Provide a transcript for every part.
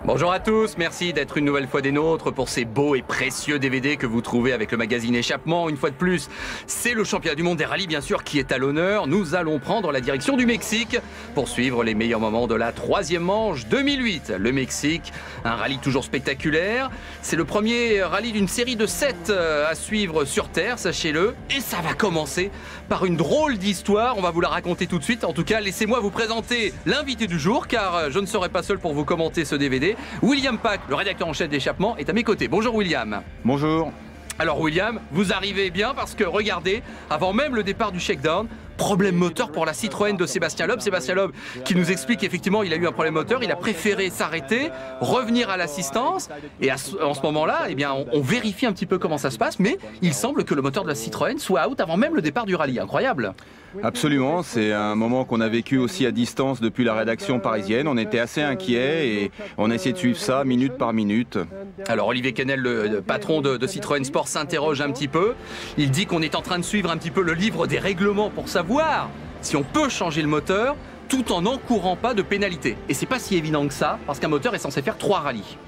Bonjour à tous, merci d'être une nouvelle fois des nôtres pour ces beaux et précieux DVD que vous trouvez avec le magazine Échappement. Une fois de plus, c'est le championnat du monde des rallyes bien sûr qui est à l'honneur. Nous allons prendre la direction du Mexique pour suivre les meilleurs moments de la troisième manche 2008. Le Mexique, un rallye toujours spectaculaire. C'est le premier rallye d'une série de 7 à suivre sur Terre, sachez-le. Et ça va commencer par une drôle d'histoire, on va vous la raconter tout de suite. En tout cas, laissez-moi vous présenter l'invité du jour, car je ne serai pas seul pour vous commenter ce DVD. William Pack, le rédacteur en chef d'Échappement, est à mes côtés. Bonjour William. Bonjour. Alors William, vous arrivez bien parce que regardez, avant même le départ du shakedown, problème moteur pour la Citroën de Sébastien Loeb. Sébastien Loeb qui nous explique qu'effectivement il a eu un problème moteur, il a préféré s'arrêter, revenir à l'assistance et en ce moment-là, eh bien, on vérifie un petit peu comment ça se passe, mais il semble que le moteur de la Citroën soit out avant même le départ du rallye. Incroyable. Absolument, c'est un moment qu'on a vécu aussi à distance depuis la rédaction parisienne. On était assez inquiets et on a essayé de suivre ça minute par minute. Alors Olivier Quesnel, le patron de Citroën Sport, s'interroge un petit peu. Il dit qu'on est en train de suivre un petit peu le livre des règlements pour savoir si on peut changer le moteur tout en n'encourant pas de pénalité. Et c'est pas si évident que ça, parce qu'un moteur est censé faire 3 rallyes.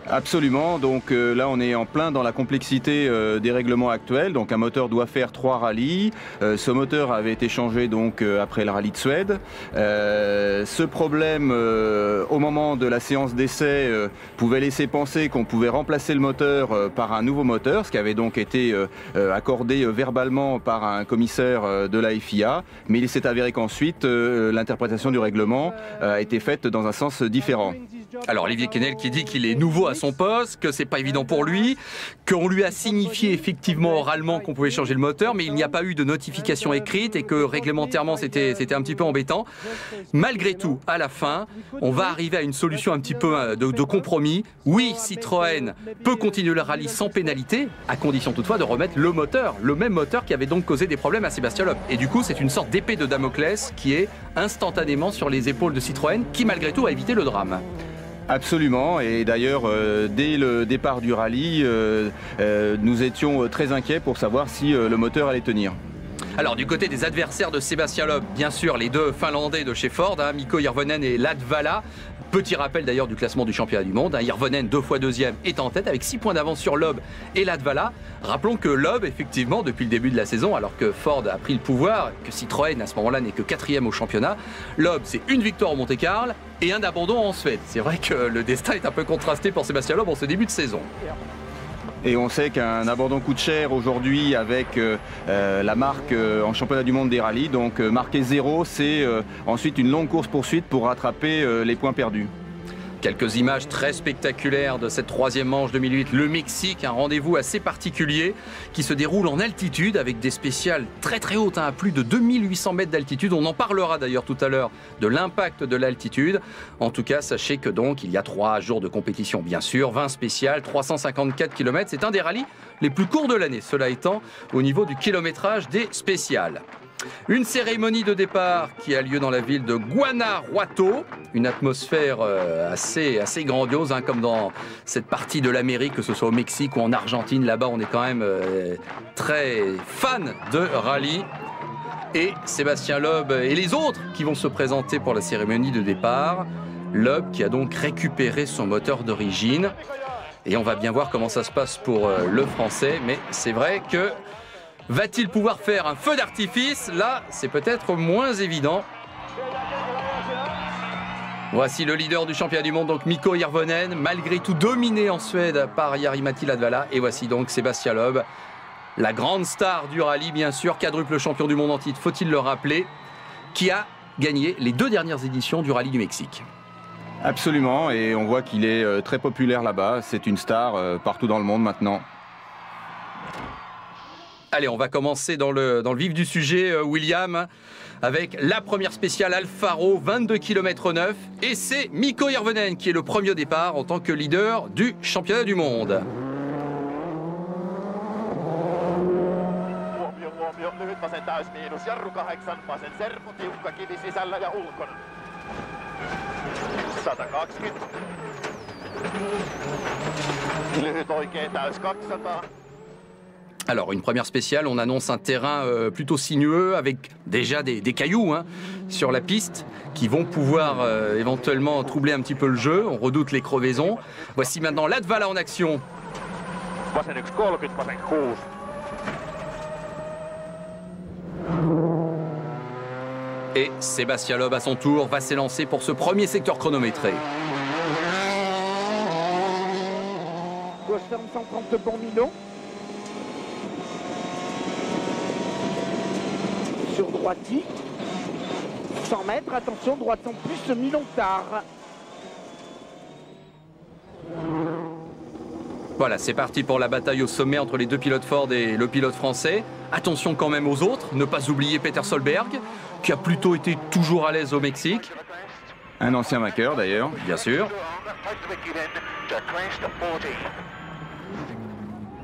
Absolument, donc là on est en plein dans la complexité des règlements actuels. Donc un moteur doit faire 3 rallyes. Ce moteur avait été changé donc après le rallye de Suède. Ce problème au moment de la séance d'essai pouvait laisser penser qu'on pouvait remplacer le moteur par un nouveau moteur, ce qui avait donc été accordé verbalement par un commissaire de la FIA. Mais il s'est avéré qu'ensuite l'interprétation du règlement a été faite dans un sens différent. Alors Olivier Quesnel qui dit qu'il est nouveau à son poste, que c'est pas évident pour lui, qu'on lui a signifié effectivement oralement qu'on pouvait changer le moteur, mais il n'y a pas eu de notification écrite et que réglementairement c'était un petit peu embêtant. Malgré tout, à la fin, on va arriver à une solution un petit peu de compromis. Oui, Citroën peut continuer le rallye sans pénalité, à condition toutefois de remettre le moteur, le même moteur qui avait donc causé des problèmes à Sébastien Loeb. Et du coup, c'est une sorte d'épée de Damoclès qui est instantanément sur les épaules de Citroën, qui malgré tout a évité le drame. Absolument, et d'ailleurs dès le départ du rallye, nous étions très inquiets pour savoir si le moteur allait tenir. Alors du côté des adversaires de Sébastien Loeb, bien sûr les deux Finlandais de chez Ford, Mikko Hirvonen et Latvala. Petit rappel d'ailleurs du classement du championnat du monde. Hirvonen, 2 fois deuxième, est en tête avec 6 points d'avance sur Loeb et Latvala. Rappelons que Loeb, effectivement, depuis le début de la saison, alors que Ford a pris le pouvoir, que Citroën à ce moment-là n'est que 4e au championnat, Loeb, c'est une victoire au Monte-Carlo et un abandon en Suède. C'est vrai que le destin est un peu contrasté pour Sébastien Loeb en ce début de saison. Et on sait qu'un abandon coûte cher aujourd'hui avec la marque en championnat du monde des rallyes. Donc marquer 0, c'est ensuite une longue course-poursuite pour rattraper les points perdus. Quelques images très spectaculaires de cette troisième manche 2008. Le Mexique, un rendez-vous assez particulier qui se déroule en altitude avec des spéciales très très hautes, à plus de 2800 mètres d'altitude. On en parlera d'ailleurs tout à l'heure de l'impact de l'altitude. En tout cas, sachez que donc il y a 3 jours de compétition bien sûr, 20 spéciales, 354 km. C'est un des rallyes les plus courts de l'année, cela étant au niveau du kilométrage des spéciales. Une cérémonie de départ qui a lieu dans la ville de Guanajuato, une atmosphère assez grandiose, comme dans cette partie de l'Amérique, que ce soit au Mexique ou en Argentine. Là-bas, on est quand même très fan de rallye. Et Sébastien Loeb et les autres qui vont se présenter pour la cérémonie de départ. Loeb qui a donc récupéré son moteur d'origine. Et on va bien voir comment ça se passe pour le Français. Mais c'est vrai que va-t-il pouvoir faire un feu d'artifice? Là, c'est peut-être moins évident. Voici le leader du championnat du monde, donc Mikko Hirvonen, malgré tout dominé en Suède par Jari-Matti Latvala. Et voici donc Sébastien Loeb, la grande star du rallye, bien sûr, quadruple champion du monde en titre, faut-il le rappeler, qui a gagné les 2 dernières éditions du rallye du Mexique. Absolument, et on voit qu'il est très populaire là-bas. C'est une star partout dans le monde maintenant. Allez, on va commencer dans le vif du sujet, William, avec la première spéciale Alfaro, 22 km/9. Et c'est Mikko Hirvonen qui est le premier au départ en tant que leader du championnat du monde. Lyhyt vasen täysmiinus, jarru 8, vasen serpu, tiukka kivi sisällä ja ulkona. 120. Lyhyt oikein täys 200. Alors, une première spéciale, on annonce un terrain plutôt sinueux avec déjà des cailloux sur la piste qui vont pouvoir éventuellement troubler un petit peu le jeu. On redoute les crevaisons. Voici maintenant Latvala en action. Vasen 1.30, vasen 6. Et Sébastien Loeb à son tour va s'élancer pour ce premier secteur chronométré. Gauche ferme 130 pour Milon. Sur droiti. 100 mètres, attention, droite en plus, Milon tard. Voilà, c'est parti pour la bataille au sommet entre les deux pilotes Ford et le pilote français. Attention quand même aux autres, ne pas oublier Peter Solberg, qui a plutôt été toujours à l'aise au Mexique. Un ancien vainqueur d'ailleurs. Bien sûr.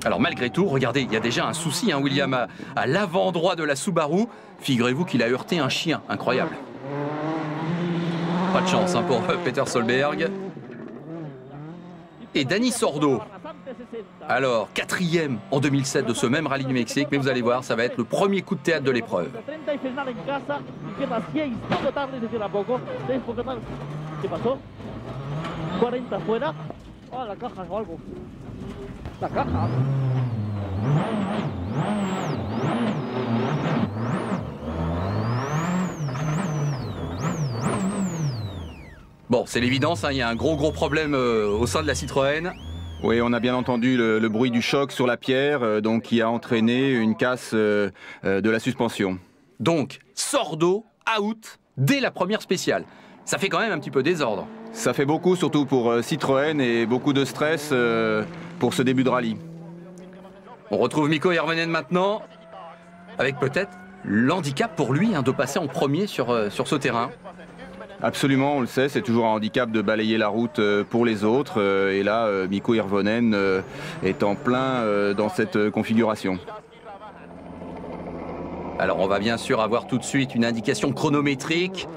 Alors malgré tout, regardez, il y a déjà un souci, William, à l'avant droit de la Subaru. Figurez-vous qu'il a heurté un chien, incroyable. Pas de chance pour Peter Solberg. Et Dani Sordo. Alors, 4e en 2007 de ce même rallye du Mexique, mais vous allez voir, ça va être le premier coup de théâtre de l'épreuve. Bon, c'est l'évidence, il y a un gros problème au sein de la Citroën. Oui, on a bien entendu le bruit du choc sur la pierre, donc qui a entraîné une casse de la suspension. Donc, Sordo, out, dès la première spéciale. Ça fait quand même un petit peu désordre. Ça fait beaucoup, surtout pour Citroën, et beaucoup de stress pour ce début de rallye. On retrouve Mikko Hirvonen maintenant, avec peut-être l'handicap pour lui de passer en premier sur ce terrain. Absolument, on le sait, c'est toujours un handicap de balayer la route pour les autres. Et là, Mikko Hirvonen est en plein dans cette configuration. Alors on va bien sûr avoir tout de suite une indication chronométrique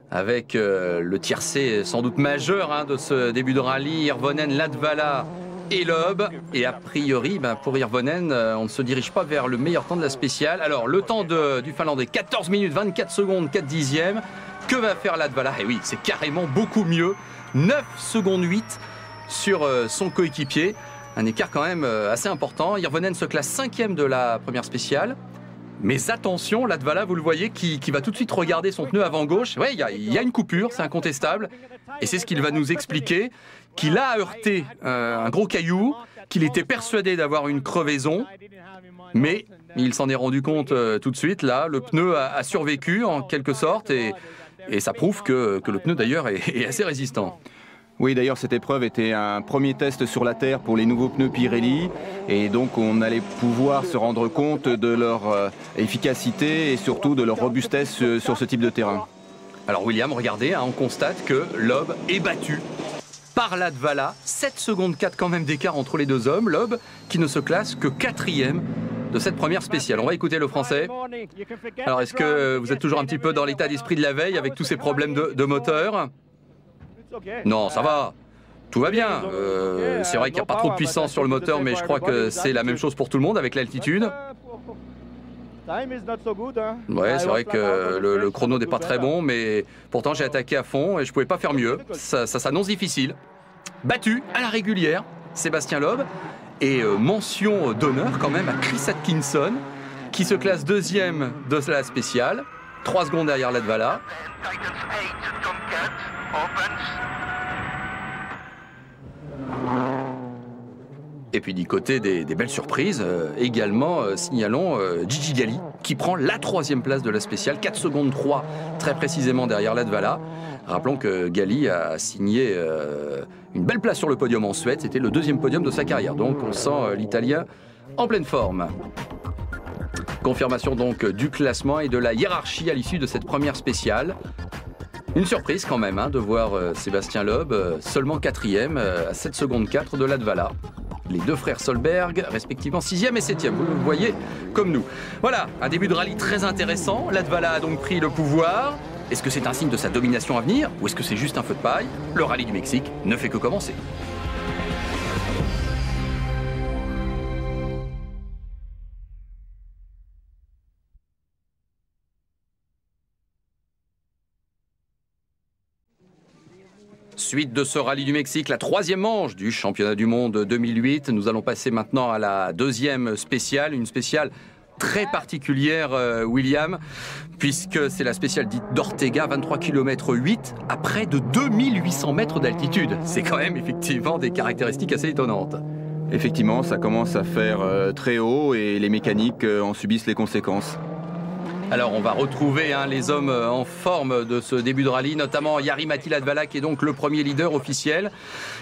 avec le tiercé sans doute majeur de ce début de rallye, Hirvonen, Latvala et Loeb. Et a priori, pour Hirvonen, on ne se dirige pas vers le meilleur temps de la spéciale. Alors le temps du Finlandais, 14 minutes 24 secondes 4 dixièmes. Que va faire Latvala? Eh oui, c'est carrément beaucoup mieux. 9 secondes 8 sur son coéquipier. Un écart quand même assez important. Hirvonen se classe 5e de la première spéciale. Mais attention, Latvala, vous le voyez, qui va tout de suite regarder son pneu avant gauche. Oui, il y a une coupure, c'est incontestable. Et c'est ce qu'il va nous expliquer, qu'il a heurté un gros caillou, qu'il était persuadé d'avoir une crevaison. Mais il s'en est rendu compte tout de suite. Là, le pneu a survécu en quelque sorte. Et ça prouve que le pneu d'ailleurs est assez résistant. Oui, d'ailleurs, cette épreuve était un premier test sur la terre pour les nouveaux pneus Pirelli. Et donc, on allait pouvoir se rendre compte de leur efficacité et surtout de leur robustesse sur ce type de terrain. Alors, William, regardez, on constate que Loeb est battu par Latvala. 7 secondes 4 quand même d'écart entre les deux hommes. Loeb qui ne se classe que 4e de cette première spéciale. On va écouter le français. Alors, est-ce que vous êtes toujours un petit peu dans l'état d'esprit de la veille avec tous ces problèmes de moteur? Non, ça va. Tout va bien. C'est vrai qu'il n'y a pas trop de puissance sur le moteur, mais je crois que c'est la même chose pour tout le monde avec l'altitude. Ouais, c'est vrai que le chrono n'est pas très bon, mais pourtant j'ai attaqué à fond et je ne pouvais pas faire mieux. Ça s'annonce difficile. Battu à la régulière, Sébastien Loeb. Et mention d'honneur quand même à Chris Atkinson, qui se classe 2e de la spéciale, 3 secondes derrière Latvala. Et puis du côté des belles surprises, également signalons Gigi Galli, qui prend la 3e place de la spéciale, 4 secondes 3 très précisément derrière Latvala. Rappelons que Galli a signé une belle place sur le podium en Suède, c'était le 2e podium de sa carrière, donc on sent l'Italien en pleine forme. Confirmation donc du classement et de la hiérarchie à l'issue de cette première spéciale. Une surprise quand même de voir Sébastien Loeb seulement 4e à 7 secondes 4 de Latvala. Les deux frères Solberg, respectivement 6e et 7e, vous le voyez comme nous. Voilà, un début de rallye très intéressant. Latvala a donc pris le pouvoir. Est-ce que c'est un signe de sa domination à venir ou est-ce que c'est juste un feu de paille? Le rallye du Mexique ne fait que commencer. Suite de ce rallye du Mexique, la 3e manche du championnat du monde 2008. Nous allons passer maintenant à la 2e spéciale, une spéciale très particulière, William, puisque c'est la spéciale dite d'Ortega, 23 km 8 à près de 2800 mètres d'altitude. C'est quand même effectivement des caractéristiques assez étonnantes. Effectivement, ça commence à faire très haut et les mécaniques en subissent les conséquences. Alors on va retrouver les hommes en forme de ce début de rallye, notamment Jari-Matti Latvala qui est donc le premier leader officiel.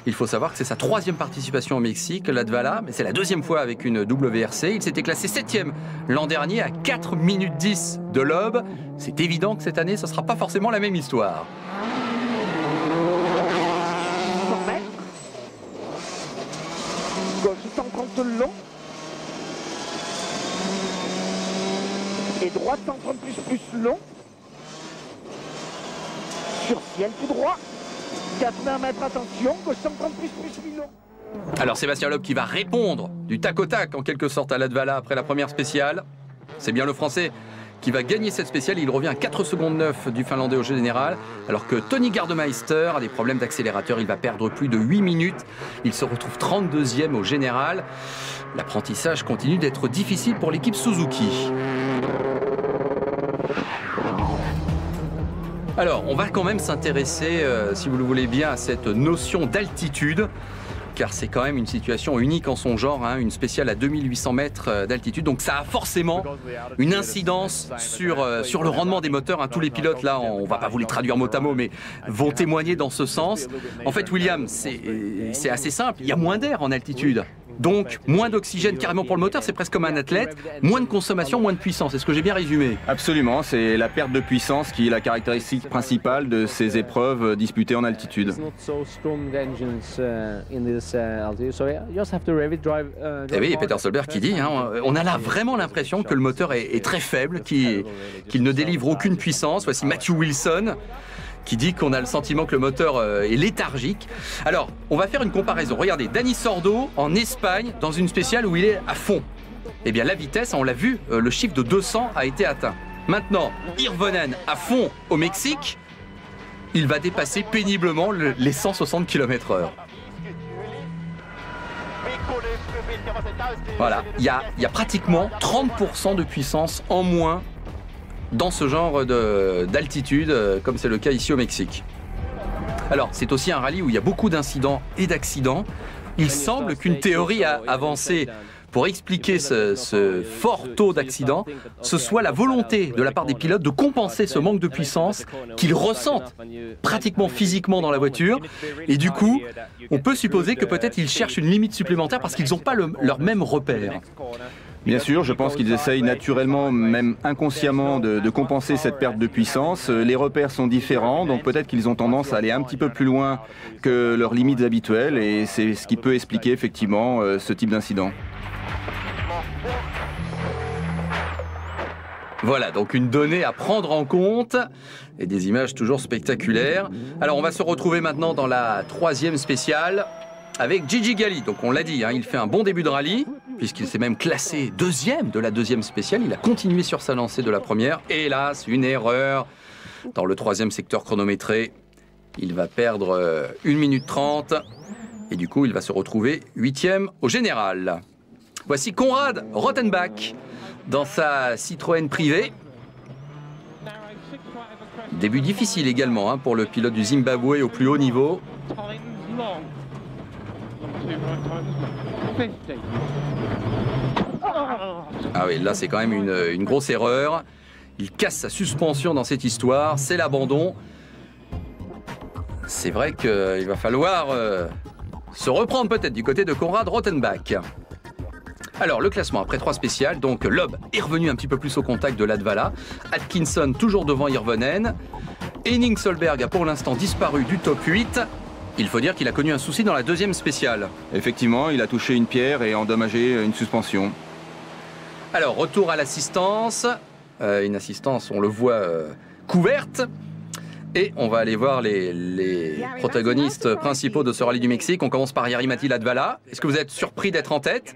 Il faut savoir que c'est sa 3e participation au Mexique, Latvala, mais c'est la 2e fois avec une WRC. Il s'était classé 7e l'an dernier à 4 minutes 10 de Loeb. C'est évident que cette année, ce ne sera pas forcément la même histoire. 100 mètres. Gauche 130 long. Et droite 130 plus long. Sur ciel tout droit. 80 mètres, attention. Gauche 130 plus long. Alors Sébastien Loeb qui va répondre du tac au tac en quelque sorte à Latvala après la première spéciale. C'est bien le Français qui va gagner cette spéciale. Il revient à 4 secondes 9 du Finlandais au général. Alors que Tony Gardemeister a des problèmes d'accélérateur. Il va perdre plus de 8 minutes. Il se retrouve 32e au général. L'apprentissage continue d'être difficile pour l'équipe Suzuki. Alors, on va quand même s'intéresser, si vous le voulez bien, à cette notion d'altitude, car c'est quand même une situation unique en son genre, une spéciale à 2800 mètres d'altitude. Donc ça a forcément une incidence sur le rendement des moteurs. Tous les pilotes, là, on ne va pas vous les traduire mot à mot, mais vont témoigner dans ce sens. En fait, William, c'est assez simple, il y a moins d'air en altitude. Donc, moins d'oxygène carrément pour le moteur, c'est presque comme un athlète. Moins de consommation, moins de puissance. Est-ce que j'ai bien résumé? Absolument, c'est la perte de puissance qui est la caractéristique principale de ces épreuves disputées en altitude. Et oui, Peter Solberg qui dit, on a là vraiment l'impression que le moteur est très faible, qu'il ne délivre aucune puissance. Voici Matthew Wilson qui dit qu'on a le sentiment que le moteur est léthargique. Alors, on va faire une comparaison. Regardez, Dani Sordo en Espagne, dans une spéciale où il est à fond. Eh bien, la vitesse, on l'a vu, le chiffre de 200 a été atteint. Maintenant, Hirvonen à fond au Mexique, il va dépasser péniblement les 160 km/h. Voilà, il y a pratiquement 30% de puissance en moins dans ce genre d'altitude, comme c'est le cas ici au Mexique. Alors, c'est aussi un rallye où il y a beaucoup d'incidents et d'accidents. Il semble qu'une théorie a avancé pour expliquer ce fort taux d'accidents, ce soit la volonté de la part des pilotes de compenser ce manque de puissance qu'ils ressentent pratiquement physiquement dans la voiture. Et du coup, on peut supposer que peut-être ils cherchent une limite supplémentaire parce qu'ils n'ont pas leur même repère. Bien sûr, je pense qu'ils essayent naturellement, même inconsciemment, de compenser cette perte de puissance. Les repères sont différents, donc peut-être qu'ils ont tendance à aller un petit peu plus loin que leurs limites habituelles, et c'est ce qui peut expliquer effectivement ce type d'incident. Voilà, donc une donnée à prendre en compte et des images toujours spectaculaires. Alors on va se retrouver maintenant dans la 3e spéciale avec Gigi Galli. Donc on l'a dit, il fait un bon début de rallye puisqu'il s'est même classé 2e de la 2e spéciale. Il a continué sur sa lancée de la première. Et hélas, une erreur dans le 3e secteur chronométré. Il va perdre 1 minute 30 et du coup il va se retrouver 8e au général. Voici Konrad Rothenbach dans sa Citroën privée. Début difficile également pour le pilote du Zimbabwe au plus haut niveau. Ah oui, là c'est quand même une grosse erreur. Il casse sa suspension dans cette histoire, c'est l'abandon. C'est vrai qu'il va falloir se reprendre peut-être du côté de Konrad Rothenbach. Alors, le classement après 3 spéciales, donc Loeb est revenu un petit peu plus au contact de Latvala. Atkinson toujours devant Hirvonen. Henning Solberg a pour l'instant disparu du top 8. Il faut dire qu'il a connu un souci dans la deuxième spéciale. Effectivement, il a touché une pierre et endommagé une suspension. Alors, retour à l'assistance. Une assistance, on le voit, couverte. Et on va aller voir les protagonistes principaux de ce rallye du Mexique. On commence par Jari-Matti Latvala. Est-ce que vous êtes surpris d'être en tête ?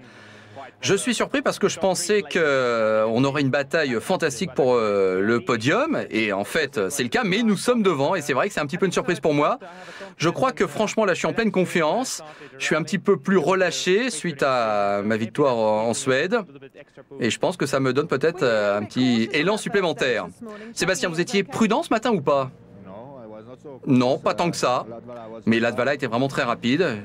Je suis surpris parce que je pensais qu'on aurait une bataille fantastique pour le podium. Et en fait, c'est le cas, mais nous sommes devant. Et c'est vrai que c'est un petit peu une surprise pour moi. Je crois que franchement, là, je suis en pleine confiance. Je suis un petit peu plus relâché suite à ma victoire en Suède. Et je pense que ça me donne peut-être un petit élan supplémentaire. Sébastien, vous étiez prudent ce matin ou pas ? Non, pas tant que ça. Mais Latvala était vraiment très rapide.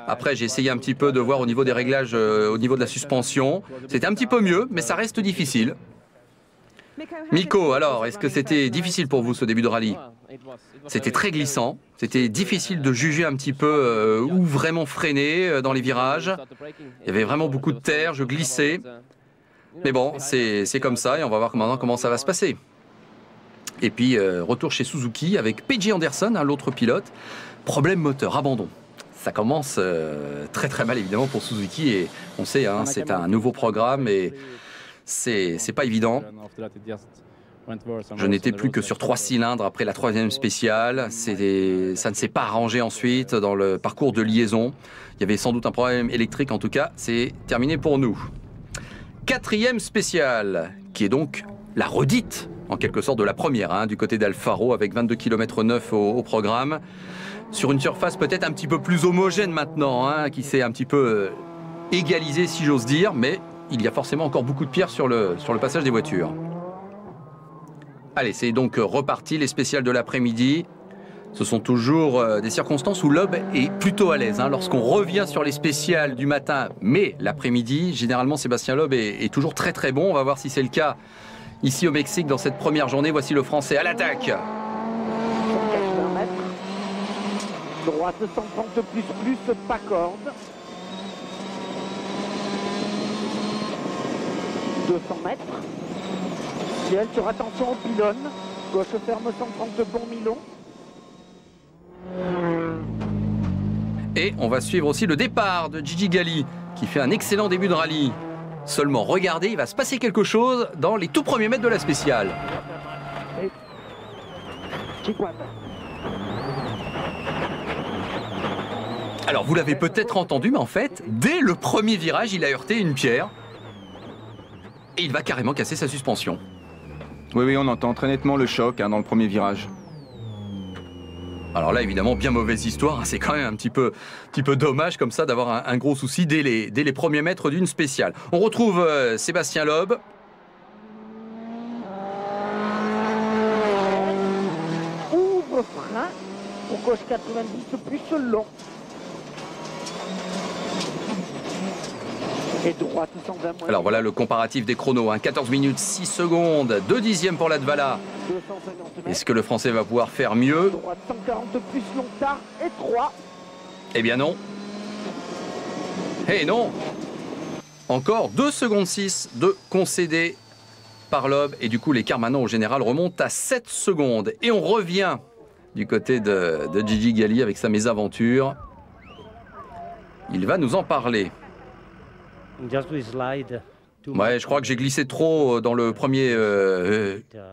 Après, j'ai essayé un petit peu de voir au niveau des réglages, au niveau de la suspension. C'était un petit peu mieux, mais ça reste difficile. Mikko, alors, est-ce que c'était difficile pour vous ce début de rallye? C'était très glissant. C'était difficile de juger un petit peu où vraiment freiner dans les virages. Il y avait vraiment beaucoup de terre, je glissais. Mais bon, c'est comme ça et on va voir maintenant comment ça va se passer. Et puis, retour chez Suzuki avec P.J. Anderson, l'autre pilote. Problème moteur, abandon. Ça commence très très mal évidemment pour Suzuki et on sait, hein, c'est un nouveau programme et c'est pas évident. Je n'étais plus que sur 3 cylindres après la 3e spéciale. Ça ne s'est pas arrangé ensuite dans le parcours de liaison. Il y avait sans doute un problème électrique, en tout cas, c'est terminé pour nous. 4e spéciale, qui est donc la redite, en quelque sorte, de la première, hein, du côté d'Alfaro, avec 22 km 9 au programme. Sur une surface peut-être un petit peu plus homogène maintenant, hein, qui s'est un petit peu égalisée, si j'ose dire, mais il y a forcément encore beaucoup de pierres sur le passage des voitures. Allez, c'est donc reparti, les spéciales de l'après-midi. Ce sont toujours des circonstances où Loeb est plutôt à l'aise. Hein, lorsqu'on revient sur les spéciales du matin, mais l'après-midi, généralement Sébastien Loeb est toujours très très bon. On va voir si c'est le cas ici au Mexique dans cette première journée. Voici le Français à l'attaque. Droite 130 plus, pas corde. 200 mètres. Ciel sur attention au pylône. Gauche ferme 130 bon Milon. Et on va suivre aussi le départ de Gigi Galli qui fait un excellent début de rallye. Seulement, regardez, il va se passer quelque chose dans les tout premiers mètres de la spéciale. Alors, vous l'avez peut-être entendu, mais en fait, dès le premier virage, il a heurté une pierre. Et il va carrément casser sa suspension. Oui, on entend très nettement le choc hein, dans le premier virage. Alors là, évidemment, bien mauvaise histoire. C'est quand même un petit peu dommage comme ça d'avoir un gros souci dès les premiers mètres d'une spéciale. On retrouve Sébastien Loeb. Ouvre frein pour gauche 90 plus long. Et droite 120 moins. Alors voilà le comparatif des chronos. Hein. 14 minutes 6 secondes, 2 dixièmes pour Latvala. Est-ce que le Français va pouvoir faire mieux? Droite 140 plus long tard et 3. Eh bien non. Eh non. Encore 2 secondes 6 de concédé par Loeb. Et du coup l'écart maintenant au général remonte à 7 secondes. Et on revient du côté de Gigi Galli avec sa mésaventure. Il va nous en parler. Ouais, je crois que j'ai glissé trop dans le premier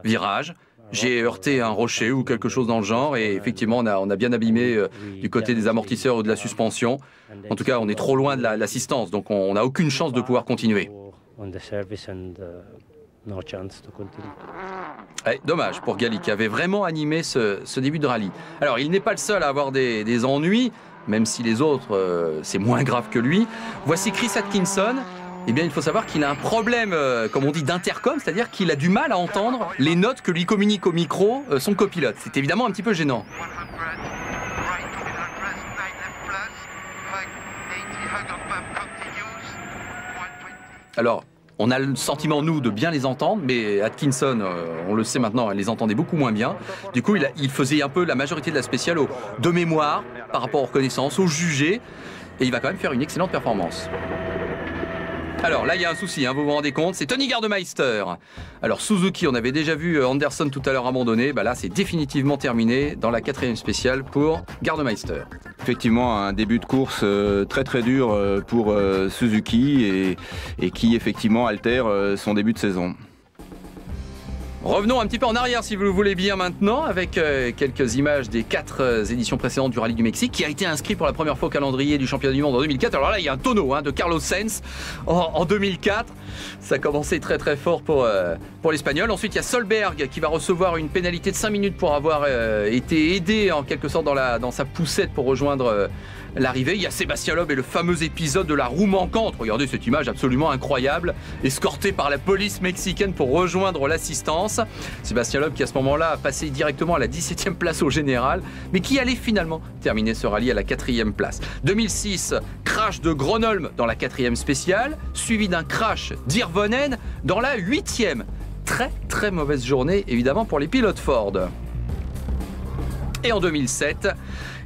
virage. J'ai heurté un rocher ou quelque chose dans le genre et effectivement on a bien abîmé du côté des amortisseurs ou de la suspension. En tout cas, on est trop loin de l'assistance, donc on n'a aucune chance de pouvoir continuer. Ouais, dommage pour Galli qui avait vraiment animé ce début de rallye. Alors, il n'est pas le seul à avoir des ennuis. Même si les autres, c'est moins grave que lui. Voici Chris Atkinson. Eh bien, il faut savoir qu'il a un problème, comme on dit, d'intercom, c'est-à-dire qu'il a du mal à entendre les notes que lui communique au micro son copilote. C'est évidemment un petit peu gênant. Alors, on a le sentiment, nous, de bien les entendre, mais Atkinson, on le sait maintenant, elle les entendait beaucoup moins bien. Du coup, il faisait un peu la majorité de la spéciale de mémoire, par rapport aux reconnaissances, au jugé, et il va quand même faire une excellente performance. Alors là, il y a un souci, hein, vous vous rendez compte, c'est Tony Gardemeister. Alors Suzuki, on avait déjà vu Anderson tout à l'heure abandonner, bah là c'est définitivement terminé dans la 4e spéciale pour Gardemeister. Effectivement, un début de course très très dur pour Suzuki et qui effectivement altère son début de saison. Revenons un petit peu en arrière si vous le voulez bien maintenant avec quelques images des 4 éditions précédentes du Rallye du Mexique qui a été inscrit pour la première fois au calendrier du championnat du monde en 2004. Alors là il y a un tonneau de Carlos Sainz en 2004. Ça a commencé très très fort pour l'Espagnol. Ensuite il y a Solberg qui va recevoir une pénalité de 5 minutes pour avoir été aidé en quelque sorte dans sa poussette pour rejoindre l'arrivée. Il y a Sébastien Loeb et le fameux épisode de la roue manquante. Regardez cette image absolument incroyable, escorté par la police mexicaine pour rejoindre l'assistance. Sébastien Loeb qui à ce moment-là a passé directement à la 17e place au général, mais qui allait finalement terminer ce rallye à la 4e place. 2006, crash de Gronholm dans la 4e spéciale, suivi d'un crash d'Irvonen dans la 8e. Très très mauvaise journée évidemment pour les pilotes Ford. Et en 2007,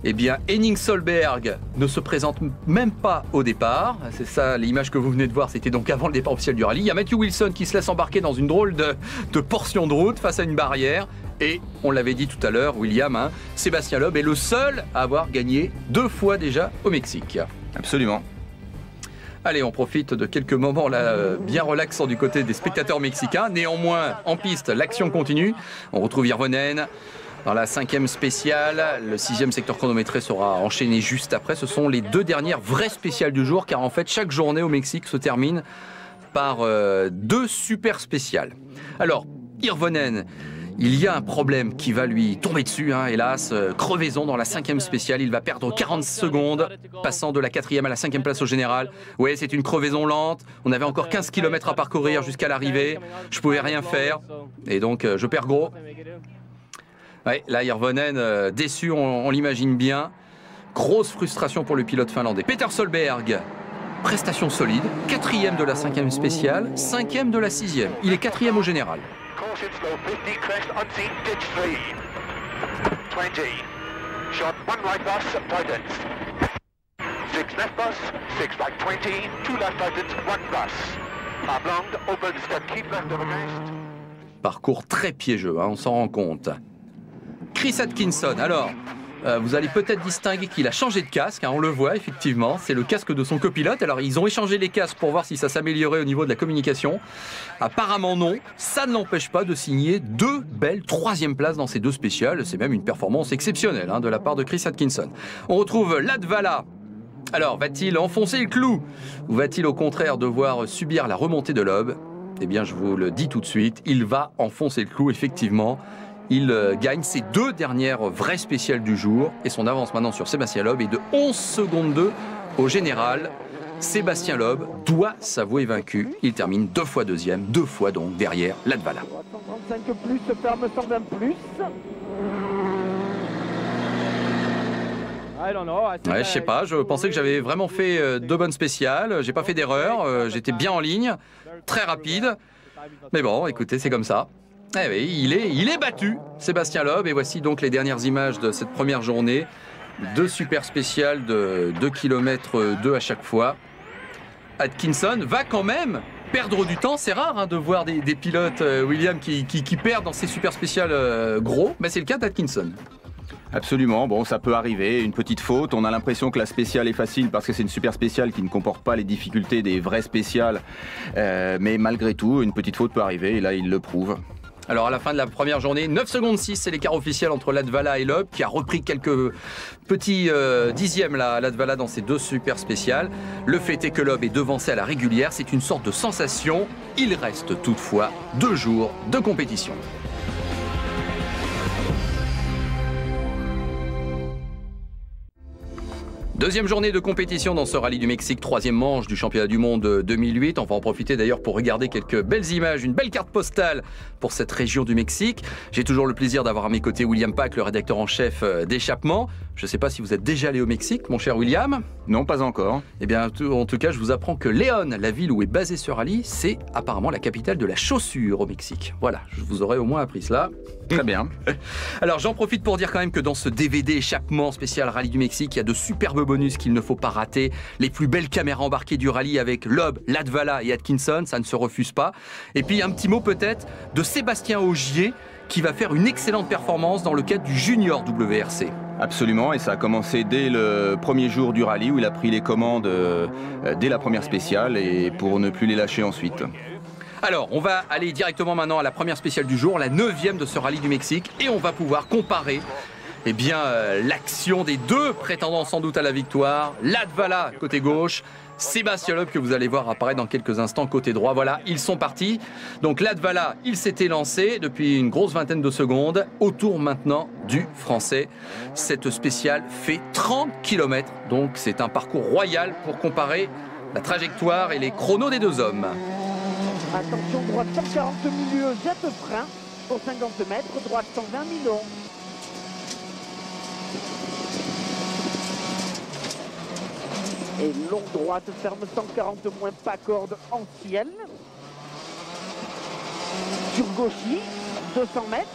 eh bien, Henning Solberg ne se présente même pas au départ. C'est ça, l'image que vous venez de voir, c'était donc avant le départ officiel du rallye. Il y a Matthew Wilson qui se laisse embarquer dans une drôle de portion de route face à une barrière. Et, on l'avait dit tout à l'heure, William, Sébastien Loeb est le seul à avoir gagné 2 fois déjà au Mexique. Absolument. Allez, on profite de quelques moments là, bien relaxants du côté des spectateurs mexicains. Néanmoins, en piste, l'action continue. On retrouve Irvonen dans la 5e spéciale. Le 6e secteur chronométré sera enchaîné juste après. Ce sont les 2 dernières vraies spéciales du jour, car en fait, chaque journée au Mexique se termine par 2 super spéciales. Alors, Irvonen, il y a un problème qui va lui tomber dessus, hélas, crevaison dans la 5e spéciale. Il va perdre 40 secondes, passant de la 4e à la 5e place au général. Oui, c'est une crevaison lente. On avait encore 15 km à parcourir jusqu'à l'arrivée. Je pouvais rien faire. Et donc, je perds gros. Ouais, là, Irvonen, déçu, on l'imagine bien. Grosse frustration pour le pilote finlandais. Peter Solberg, prestation solide. 4e de la 5e spéciale, 5e de la 6e. Il est 4e au général. Caution slow 50, crest unseen, ditch 3. 20. Short 1 right bus, tightens. 6 left bus, 6 right 20, 2 left tightens, 1 bus. Oblong, opens, step, keep left over crest. Parcours très piégeux, on s'en rend compte. Chris Atkinson, alors, vous allez peut-être distinguer qu'il a changé de casque, on le voit effectivement, c'est le casque de son copilote. Alors ils ont échangé les casques pour voir si ça s'améliorait au niveau de la communication. Apparemment non, ça ne l'empêche pas de signer 2 belles 3e places dans ces 2 spéciales. C'est même une performance exceptionnelle de la part de Chris Atkinson. On retrouve Latvala. Alors, va-t-il enfoncer le clou ou va-t-il au contraire devoir subir la remontée de Loeb? Eh bien, je vous le dis tout de suite, il va enfoncer le clou effectivement. Il gagne ses 2 dernières vraies spéciales du jour et son avance maintenant sur Sébastien Loeb est de 11 secondes 2 au général. Sébastien Loeb doit s'avouer vaincu. Il termine 2 fois 2e, 2 fois donc derrière Latvala. 135 plus, ferme 120 plus. Ouais, je sais pas, je pensais que j'avais vraiment fait 2 bonnes spéciales. J'ai pas fait d'erreur, j'étais bien en ligne, très rapide. Mais bon, écoutez, c'est comme ça. Eh oui, il est battu, Sébastien Loeb. Et voici donc les dernières images de cette première journée. 2 super spéciales de 2 km 2 à chaque fois. Atkinson va quand même perdre du temps. C'est rare de voir des pilotes, William, qui perdent dans ces super spéciales gros. Mais c'est le cas d'Atkinson. Absolument, bon ça peut arriver, une petite faute, on a l'impression que la spéciale est facile parce que c'est une super spéciale qui ne comporte pas les difficultés des vraies spéciales, mais malgré tout une petite faute peut arriver et là il le prouve. Alors à la fin de la première journée, 9 secondes 6, c'est l'écart officiel entre Latvala et Loeb qui a repris quelques petits dixièmes là, Latvala dans ces 2 super spéciales. Le fait est que Loeb est devancé à la régulière, c'est une sorte de sensation. Il reste toutefois 2 jours de compétition. Deuxième journée de compétition dans ce rallye du Mexique, 3e manche du championnat du monde 2008. On va en profiter d'ailleurs pour regarder quelques belles images, une belle carte postale pour cette région du Mexique. J'ai toujours le plaisir d'avoir à mes côtés William Pack, le rédacteur en chef d'Échappement. Je ne sais pas si vous êtes déjà allé au Mexique, mon cher William. Non, pas encore. Eh bien, en tout cas, je vous apprends que Léon, la ville où est basé ce rallye, c'est apparemment la capitale de la chaussure au Mexique. Voilà, je vous aurais au moins appris cela. Très bien. Alors, j'en profite pour dire quand même que dans ce DVD échappement spécial Rallye du Mexique, il y a de superbes bonus qu'il ne faut pas rater. Les plus belles caméras embarquées du rallye avec Loeb, Latvala et Atkinson, ça ne se refuse pas. Et puis, un petit mot peut-être de Sébastien Ogier, qui va faire une excellente performance dans le cadre du Junior WRC. Absolument, et ça a commencé dès le premier jour du rallye où il a pris les commandes dès la première spéciale et pour ne plus les lâcher ensuite. Alors, on va aller directement maintenant à la première spéciale du jour, la 9e de ce rallye du Mexique, et on va pouvoir comparer l'action des deux prétendants sans doute à la victoire. Latvala côté gauche, Sébastien Loeb que vous allez voir apparaître dans quelques instants côté droit. Voilà, ils sont partis. Donc Latvala, il s'était lancé depuis une grosse vingtaine de secondes. Au tour maintenant du Français. Cette spéciale fait 30 km. Donc c'est un parcours royal pour comparer la trajectoire et les chronos des deux hommes. Attention, droite 140 milieu, jette frein pour 50 mètres, droite 120 millions. Et longue droite, ferme 140 moins, pas corde ancienne. Sur gauchis, 200 mètres.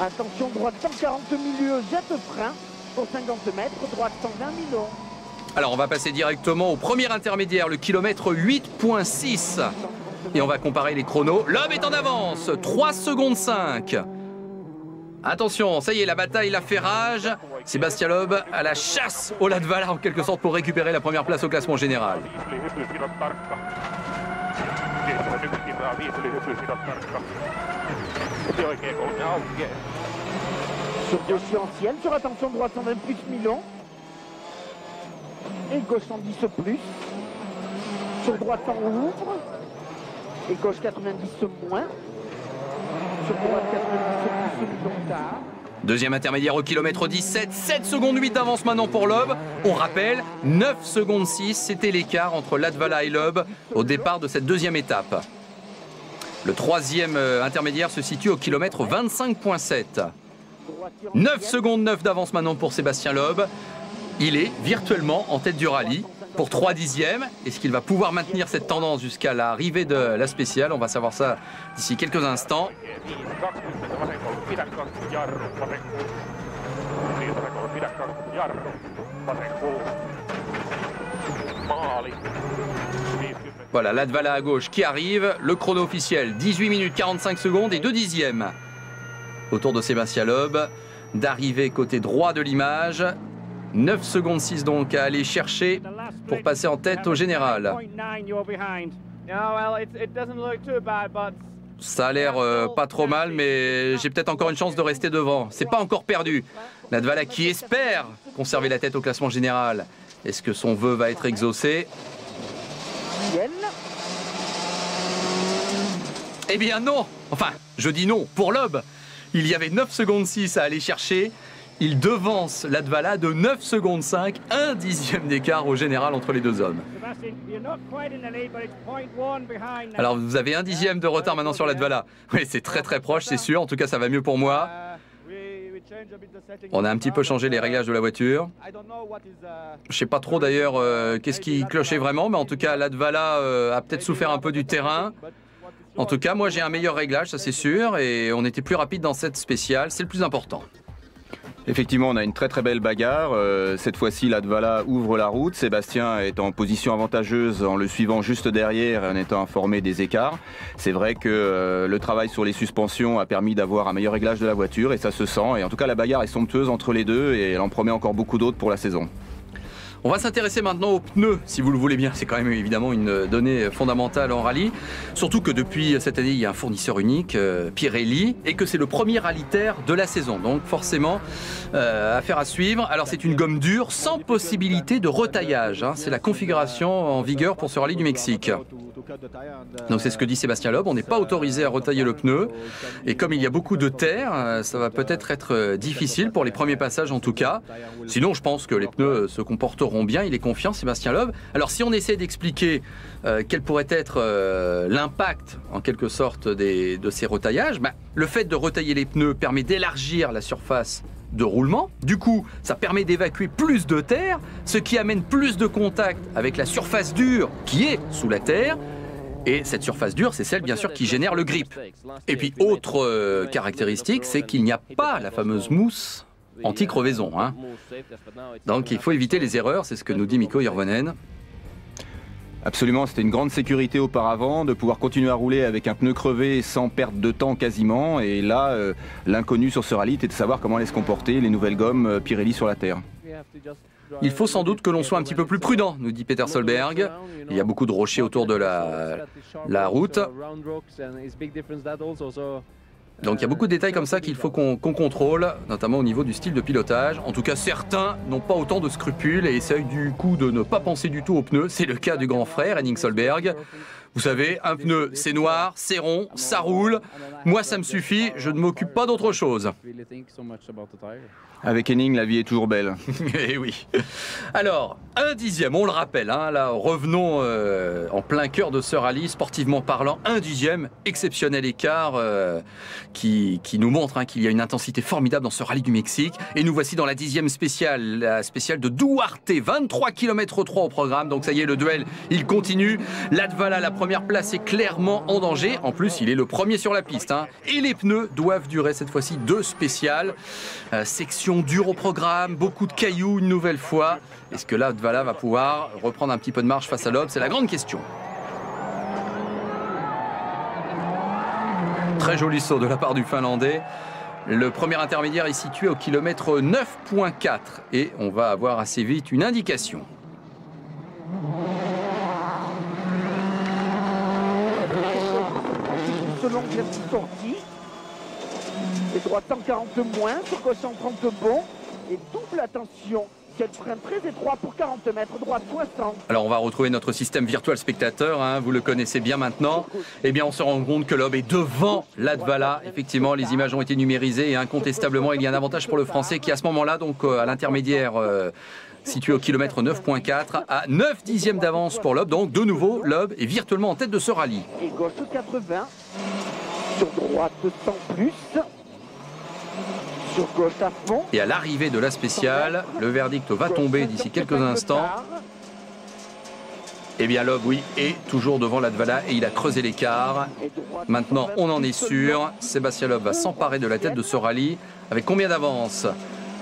Attention, droite 140 milieu, jette frein pour 50 mètres, droite 120 millions. Alors on va passer directement au premier intermédiaire, le kilomètre 8.6. Et on va comparer les chronos. L'homme est en avance, 3 secondes 5. Attention, ça y est, la bataille, la fait rage. Sébastien Loeb à la chasse au Latvala en quelque sorte pour récupérer la première place au classement général. Sur gauche ancienne, sur attention droite 120 plus millions. Et gauche 110 plus. Sur droite on ouvre. Et gauche 90 moins. Sur droite 90 plus millions tard. Deuxième intermédiaire au kilomètre 17, 7 secondes 8 d'avance maintenant pour Loeb. On rappelle, 9 secondes 6, c'était l'écart entre Latvala et Loeb au départ de cette deuxième étape. Le troisième intermédiaire se situe au kilomètre 25.7. 9 secondes 9 d'avance maintenant pour Sébastien Loeb. Il est virtuellement en tête du rallye pour 3 dixièmes. Est-ce qu'il va pouvoir maintenir cette tendance jusqu'à l'arrivée de la spéciale? On va savoir ça d'ici quelques instants. Voilà, Latvala à gauche qui arrive. Le chrono officiel, 18 minutes 45 secondes et 2 dixièmes. Autour de Sébastien Loeb, d'arriver côté droit de l'image. 9 secondes 6 donc à aller chercher pour passer en tête au général. Ça a l'air pas trop mal, mais j'ai peut-être encore une chance de rester devant. C'est pas encore perdu. Latvala qui espère conserver la tête au classement général. Est-ce que son vœu va être exaucé? Eh bien non. Enfin, je dis non pour Loeb. Il y avait 9 secondes 6 à aller chercher. Il devance Latvala de 9 secondes 5, 1 dixième d'écart au général entre les deux hommes. Alors vous avez 1 dixième de retard maintenant sur Latvala. Oui, c'est très très proche, c'est sûr. En tout cas, ça va mieux pour moi. On a un petit peu changé les réglages de la voiture. Je ne sais pas trop d'ailleurs qu'est-ce qui clochait vraiment, mais en tout cas, Latvala a peut-être souffert un peu du terrain. En tout cas, moi j'ai un meilleur réglage, ça c'est sûr, et on était plus rapide dans cette spéciale, c'est le plus important. Effectivement, on a une très très belle bagarre. Cette fois-ci, Latvala ouvre la route. Sébastien est en position avantageuse en le suivant juste derrière et en étant informé des écarts. C'est vrai que le travail sur les suspensions a permis d'avoir un meilleur réglage de la voiture et ça se sent. Et en tout cas, la bagarre est somptueuse entre les deux et elle en promet encore beaucoup d'autres pour la saison. On va s'intéresser maintenant aux pneus, si vous le voulez bien. C'est quand même évidemment une donnée fondamentale en rallye. Surtout que depuis cette année, il y a un fournisseur unique, Pirelli, et que c'est le premier rallye-terre de la saison. Donc forcément, affaire à suivre. Alors c'est une gomme dure sans possibilité de retaillage. C'est la configuration en vigueur pour ce rallye du Mexique. Donc c'est ce que dit Sébastien Loeb, on n'est pas autorisé à retailler le pneu. Et comme il y a beaucoup de terre, ça va peut-être être difficile pour les premiers passages en tout cas. Sinon je pense que les pneus se comporteront bien, il est confiant Sébastien Loeb. Alors si on essaie d'expliquer quel pourrait être l'impact en quelque sorte de ces retaillages, le fait de retailler les pneus permet d'élargir la surface de roulement. Du coup, ça permet d'évacuer plus de terre, ce qui amène plus de contact avec la surface dure qui est sous la terre. Et cette surface dure, c'est celle, bien sûr, qui génère le grip. Et puis, autre caractéristique, c'est qu'il n'y a pas la fameuse mousse anti-crevaison. Hein. Donc, il faut éviter les erreurs, c'est ce que nous dit Mikko Hirvonen. Absolument, c'était une grande sécurité auparavant, de pouvoir continuer à rouler avec un pneu crevé sans perte de temps quasiment. Et là, l'inconnu sur ce rallye était de savoir comment allaient se comporter les nouvelles gommes Pirelli sur la terre. Il faut sans doute que l'on soit un petit peu plus prudent, nous dit Peter Solberg. Il y a beaucoup de rochers autour de la route. Donc il y a beaucoup de détails comme ça qu'il faut qu'on contrôle, notamment au niveau du style de pilotage. En tout cas, certains n'ont pas autant de scrupules et essayent du coup de ne pas penser du tout aux pneus. C'est le cas du grand frère, Henning Solberg. Vous savez, un pneu, c'est noir, c'est rond, ça roule. Moi, ça me suffit, je ne m'occupe pas d'autre chose. Avec Henning, la vie est toujours belle. Eh oui. Alors, un dixième, on le rappelle, hein, là, revenons en plein cœur de ce rallye, sportivement parlant, un dixième, exceptionnel écart qui nous montre qu'il y a une intensité formidable dans ce rallye du Mexique. Et nous voici dans la dixième spéciale, la spéciale de Duarte, 23 km/3 au programme. Donc ça y est, le duel, il continue. Latvala, la première place, est clairement en danger. En plus, il est le premier sur la piste. Hein. Et les pneus doivent durer cette fois-ci 2 spéciales. Section dure au programme, beaucoup de cailloux une nouvelle fois. Est-ce que Latvala va pouvoir reprendre un petit peu de marche face à Loeb? C'est la grande question. Très joli saut de la part du Finlandais. Le premier intermédiaire est situé au kilomètre 9.4 et on va avoir assez vite une indication. Selon la petite sortie, et droite 140 moins, sur gauche 130 bon, et double attention, quel frein très étroit pour 40 mètres, droite 60. Alors on va retrouver notre système virtuel spectateur, hein, vous le connaissez bien maintenant. Eh bien on se rend compte que Loeb est devant Latvala. Effectivement, les images ont été numérisées et incontestablement il y a un avantage pour le Français qui à ce moment-là, donc à l'intermédiaire situé au kilomètre 9.4, à 9 dixièmes d'avance pour Loeb. Donc de nouveau, Loeb est virtuellement en tête de ce rallye. Et gauche 80, sur droite 100 plus. Sur gauche à fond. Et à l'arrivée de la spéciale, le verdict va tomber d'ici quelques instants. Eh bien Loeb, oui, est toujours devant Latvala et il a creusé l'écart. Maintenant, on en est sûr. Sébastien Loeb va s'emparer de la tête de ce rallye. Avec combien d'avance?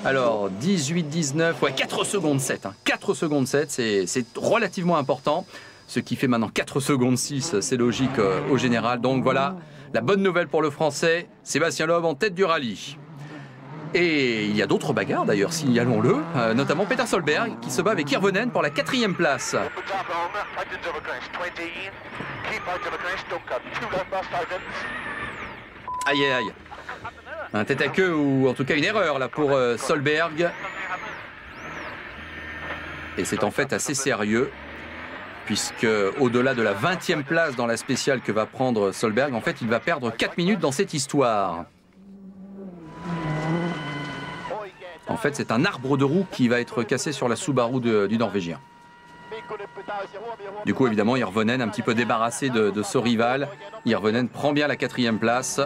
Alors, 18-19, ouais, 4 secondes 7. Hein. 4 secondes 7, c'est relativement important. Ce qui fait maintenant 4 secondes 6, c'est logique au général. Donc voilà, la bonne nouvelle pour le Français, Sébastien Loeb en tête du rallye. Et il y a d'autres bagarres d'ailleurs, signalons-le, notamment Peter Solberg qui se bat avec Hirvonen pour la 4e place. Aïe aïe aïe. Un tête à queue ou en tout cas une erreur là pour Solberg. Et c'est en fait assez sérieux puisque au-delà de la 20e place dans la spéciale que va prendre Solberg, en fait il va perdre 4 minutes dans cette histoire. En fait, c'est un arbre de roue qui va être cassé sur la Subaru du Norvégien. Du coup, évidemment, Hirvonen, un petit peu débarrassé de ce rival. Hirvonen prend bien la 4e place.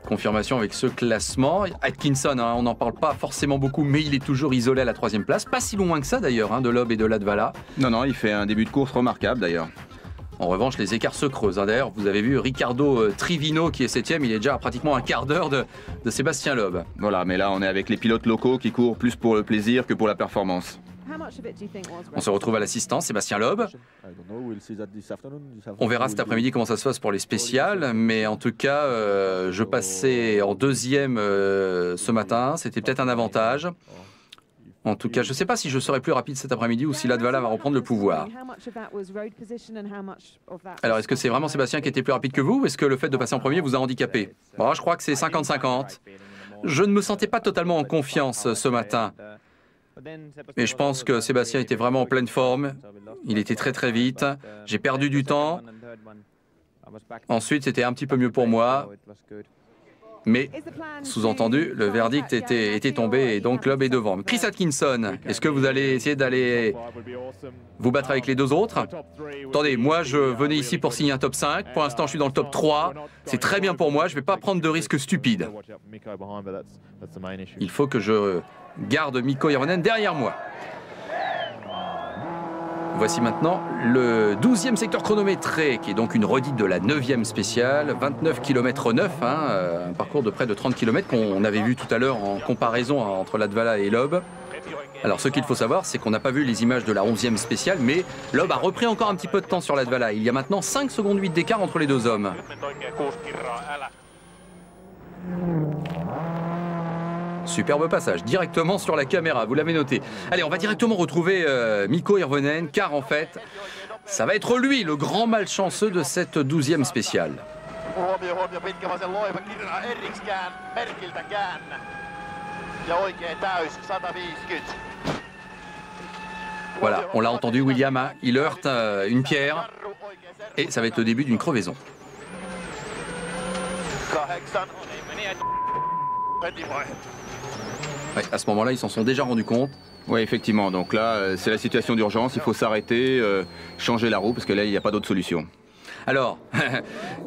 Confirmation avec ce classement. Atkinson, hein, on n'en parle pas forcément beaucoup, mais il est toujours isolé à la 3e place. Pas si loin que ça d'ailleurs, hein, de Loeb et de Latvala. Non, il fait un début de course remarquable d'ailleurs. En revanche, les écarts se creusent. D'ailleurs, vous avez vu Riccardo Trivino qui est 7e, il est déjà à pratiquement un quart d'heure de Sébastien Loeb. Voilà, mais là on est avec les pilotes locaux qui courent plus pour le plaisir que pour la performance. On se retrouve à l'assistance, Sébastien Loeb. On verra cet après-midi comment ça se passe pour les spéciales, mais en tout cas, je passais en 2e ce matin, c'était peut-être un avantage. En tout cas, je ne sais pas si je serai plus rapide cet après-midi ou si Latvala va reprendre le pouvoir. Alors, est-ce que c'est vraiment Sébastien qui était plus rapide que vous ou est-ce que le fait de passer en premier vous a handicapé? Bon, je crois que c'est 50-50. Je ne me sentais pas totalement en confiance ce matin. Mais je pense que Sébastien était vraiment en pleine forme. Il était très très vite. J'ai perdu du temps. Ensuite, c'était un petit peu mieux pour moi. Mais, sous-entendu, le verdict était tombé et donc Loeb est devant. Chris Atkinson, est-ce que vous allez essayer d'aller vous battre avec les deux autres? Attendez, moi je venais ici pour signer un top 5. Pour l'instant, je suis dans le top 3. C'est très bien pour moi, je ne vais pas prendre de risques stupides. Il faut que je garde Mikko Hirvonen derrière moi. Voici maintenant le 12e secteur chronométré, qui est donc une redite de la 9e spéciale, 29 km 9, un parcours de près de 30 km qu'on avait vu tout à l'heure en comparaison entre Latvala et Loeb. Alors ce qu'il faut savoir, c'est qu'on n'a pas vu les images de la 11e spéciale, mais Loeb a repris encore un petit peu de temps sur Latvala. Il y a maintenant 5 secondes 8 d'écart entre les deux hommes. Superbe passage, directement sur la caméra, vous l'avez noté. Allez, on va directement retrouver Mikko Hirvonen, car en fait, ça va être lui le grand malchanceux de cette 12e spéciale. Voilà, on l'a entendu, William, hein, il heurte une pierre, et ça va être le début d'une crevaison. Ouais, à ce moment-là, ils s'en sont déjà rendus compte. Oui, effectivement. Donc là, c'est la situation d'urgence. Il faut s'arrêter, changer la roue, parce que là, il n'y a pas d'autre solution. Alors,